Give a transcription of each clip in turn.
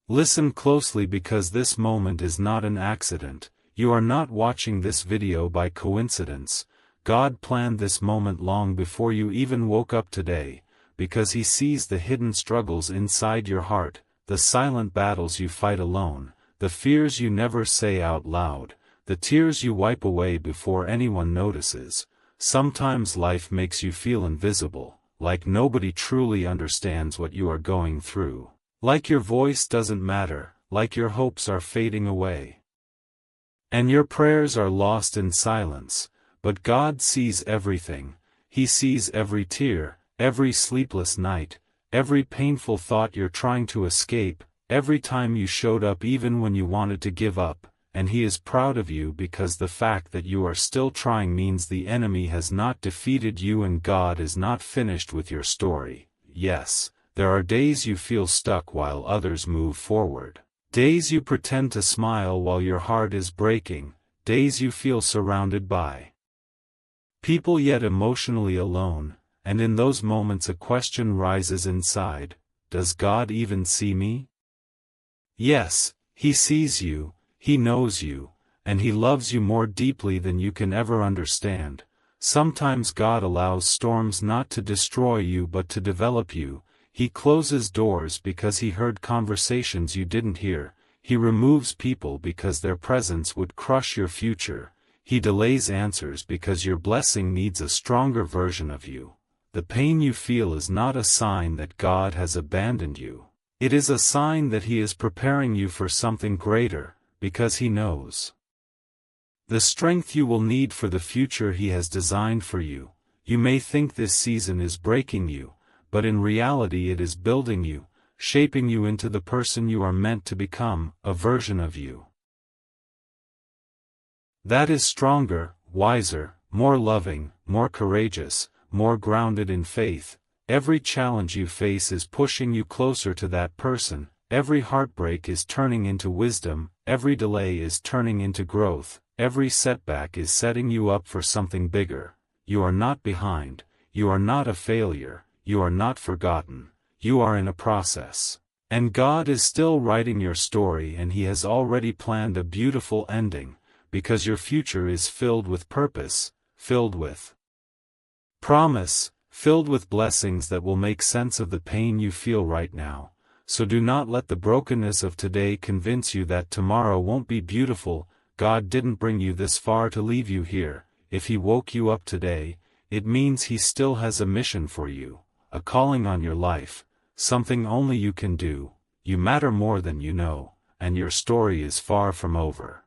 Listen closely because this moment is not an accident. You are not watching this video by coincidence. God planned this moment long before you even woke up today, because He sees the hidden struggles inside your heart, the silent battles you fight alone, the fears you never say out loud, the tears you wipe away before anyone notices. Sometimes life makes you feel invisible, like nobody truly understands what you are going through. Like your voice doesn't matter, like your hopes are fading away. And your prayers are lost in silence, but God sees everything. He sees every tear, every sleepless night, every painful thought you're trying to escape, every time you showed up even when you wanted to give up, and He is proud of you because the fact that you are still trying means the enemy has not defeated you and God is not finished with your story. Yes, there are days you feel stuck while others move forward. Days you pretend to smile while your heart is breaking, days you feel surrounded by people yet emotionally alone, and in those moments a question rises inside: does God even see me? Yes, He sees you, He knows you, and He loves you more deeply than you can ever understand. Sometimes God allows storms not to destroy you but to develop you. He closes doors because He heard conversations you didn't hear. He removes people because their presence would crush your future. He delays answers because your blessing needs a stronger version of you. The pain you feel is not a sign that God has abandoned you. It is a sign that He is preparing you for something greater, because He knows the strength you will need for the future He has designed for you. You may think this season is breaking you, but in reality it is building you, shaping you into the person you are meant to become, a version of you that is stronger, wiser, more loving, more courageous, more grounded in faith. Every challenge you face is pushing you closer to that person. Every heartbreak is turning into wisdom, every delay is turning into growth, every setback is setting you up for something bigger. You are not behind, you are not a failure, you are not forgotten, you are in a process. And God is still writing your story, and He has already planned a beautiful ending, because your future is filled with purpose, filled with promise, filled with blessings that will make sense of the pain you feel right now. So do not let the brokenness of today convince you that tomorrow won't be beautiful. God didn't bring you this far to leave you here. If He woke you up today, it means He still has a mission for you, a calling on your life, something only you can do. You matter more than you know, and your story is far from over.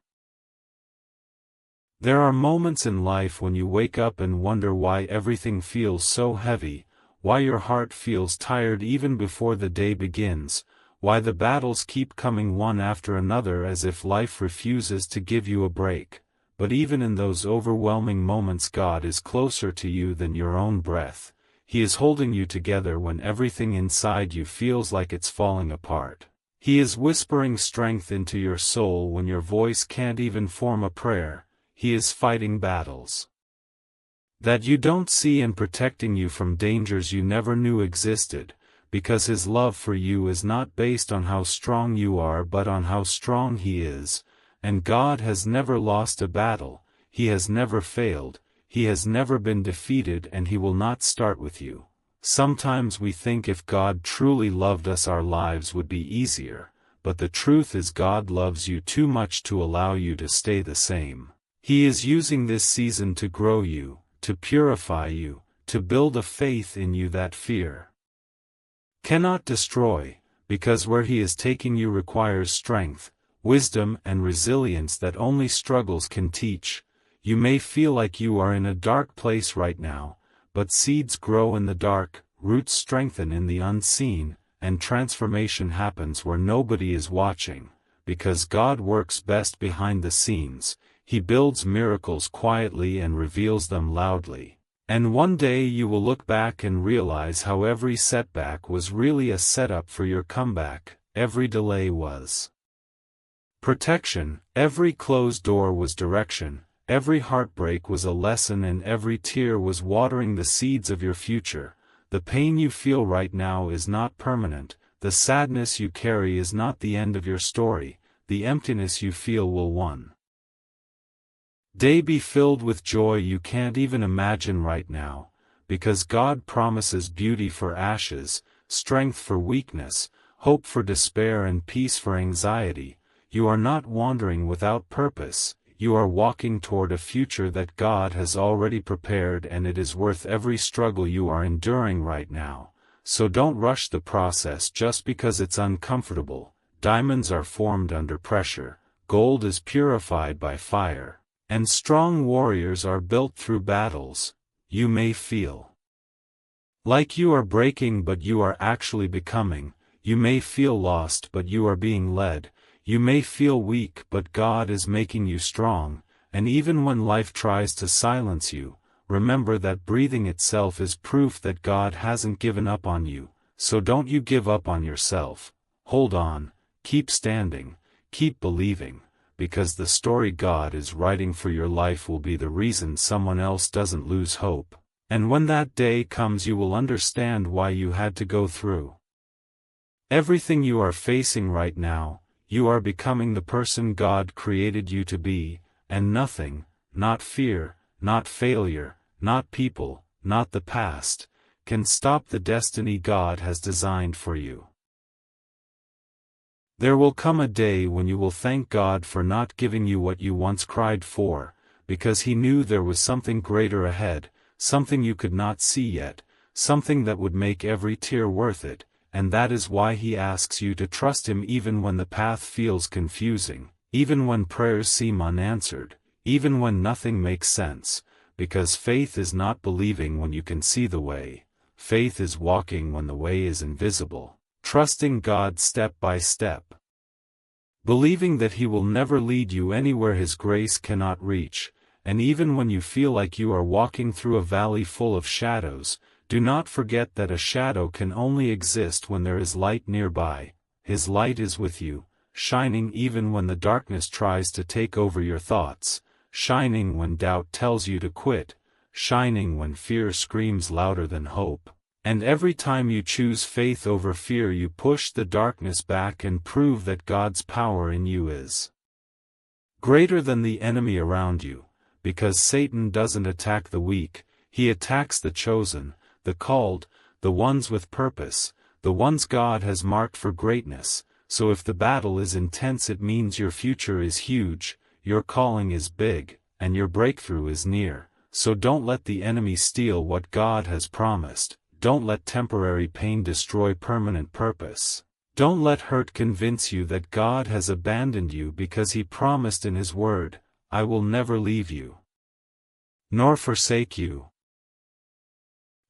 There are moments in life when you wake up and wonder why everything feels so heavy, why your heart feels tired even before the day begins, why the battles keep coming one after another as if life refuses to give you a break. But even in those overwhelming moments, God is closer to you than your own breath. He is holding you together when everything inside you feels like it's falling apart. He is whispering strength into your soul when your voice can't even form a prayer. He is fighting battles that you don't see and protecting you from dangers you never knew existed, because His love for you is not based on how strong you are but on how strong He is. And God has never lost a battle, He has never failed, He has never been defeated, and He will not start with you. Sometimes we think if God truly loved us our lives would be easier, but the truth is God loves you too much to allow you to stay the same. He is using this season to grow you, to purify you, to build a faith in you that fear cannot destroy, because where He is taking you requires strength, wisdom and resilience that only struggles can teach. You may feel like you are in a dark place right now, but seeds grow in the dark, roots strengthen in the unseen, and transformation happens where nobody is watching, because God works best behind the scenes. He builds miracles quietly and reveals them loudly. And one day you will look back and realize how every setback was really a setup for your comeback. Every delay was protection, every closed door was direction, every heartbreak was a lesson, and every tear was watering the seeds of your future. The pain you feel right now is not permanent, The sadness you carry is not the end of your story, the emptiness you feel will one day be filled with joy you can't even imagine right now, because God promises beauty for ashes, strength for weakness, hope for despair and peace for anxiety. You are not wandering without purpose, you are walking toward a future that God has already prepared, and it is worth every struggle you are enduring right now. So don't rush the process just because it's uncomfortable. Diamonds are formed under pressure, gold is purified by fire, and strong warriors are built through battles. You may feel like you are breaking, but you are actually becoming. You may feel lost, but you are being led. You may feel weak, but God is making you strong. And even when life tries to silence you, remember that breathing itself is proof that God hasn't given up on you. So don't you give up on yourself. Hold on, keep standing, keep believing, because the story God is writing for your life will be the reason someone else doesn't lose hope. And when that day comes, you will understand why you had to go through everything you are facing right now. You are becoming the person God created you to be, and nothing, not fear, not failure, not people, not the past, can stop the destiny God has designed for you. There will come a day when you will thank God for not giving you what you once cried for, because He knew there was something greater ahead, something you could not see yet, something that would make every tear worth it. And that is why He asks you to trust Him even when the path feels confusing, even when prayers seem unanswered, even when nothing makes sense, because faith is not believing when you can see the way. Faith is walking when the way is invisible, trusting God step by step, believing that He will never lead you anywhere His grace cannot reach. And even when you feel like you are walking through a valley full of shadows, do not forget that a shadow can only exist when there is light nearby. His light is with you, shining even when the darkness tries to take over your thoughts, shining when doubt tells you to quit, shining when fear screams louder than hope. And every time you choose faith over fear, you push the darkness back and prove that God's power in you is greater than the enemy around you, because Satan doesn't attack the weak, he attacks the chosen, the called, the ones with purpose, the ones God has marked for greatness. So if the battle is intense, it means your future is huge, your calling is big, and your breakthrough is near. So don't let the enemy steal what God has promised. Don't let temporary pain destroy permanent purpose. Don't let hurt convince you that God has abandoned you, because He promised in His word, "I will never leave you, nor forsake you."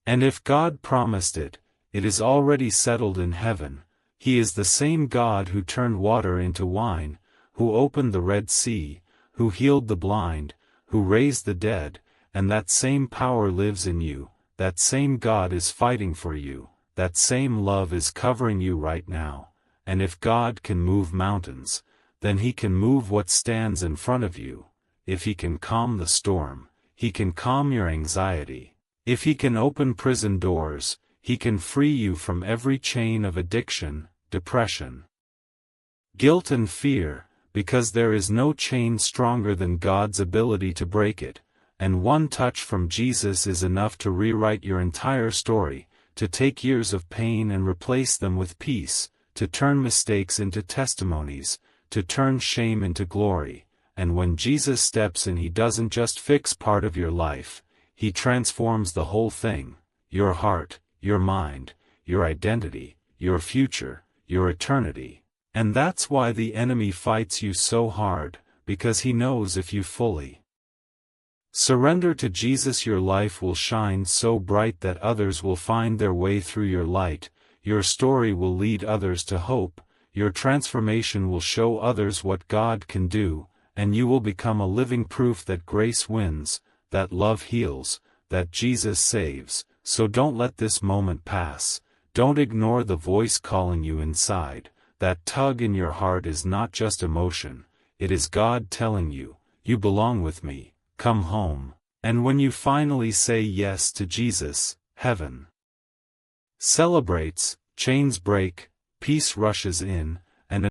And if God promised it, it is already settled in heaven. He is the same God who turned water into wine, who opened the Red Sea, who healed the blind, who raised the dead, and that same power lives in you. That same God is fighting for you. That same love is covering you right now. And if God can move mountains, then He can move what stands in front of you. If He can calm the storm, He can calm your anxiety. If He can open prison doors, He can free you from every chain of addiction, depression, guilt and fear, because there is no chain stronger than God's ability to break it. And one touch from Jesus is enough to rewrite your entire story, to take years of pain and replace them with peace, to turn mistakes into testimonies, to turn shame into glory. And when Jesus steps in, He doesn't just fix part of your life, He transforms the whole thing, your heart, your mind, your identity, your future, your eternity. And that's why the enemy fights you so hard, because he knows if you fully surrender to Jesus, your life will shine so bright that others will find their way through your light, your story will lead others to hope, your transformation will show others what God can do, and you will become a living proof that grace wins, that love heals, that Jesus saves. So don't let this moment pass. Don't ignore the voice calling you inside. That tug in your heart is not just emotion, it is God telling you, "You belong with me, come home." And when you finally say yes to Jesus, heaven celebrates, chains break, Peace rushes in,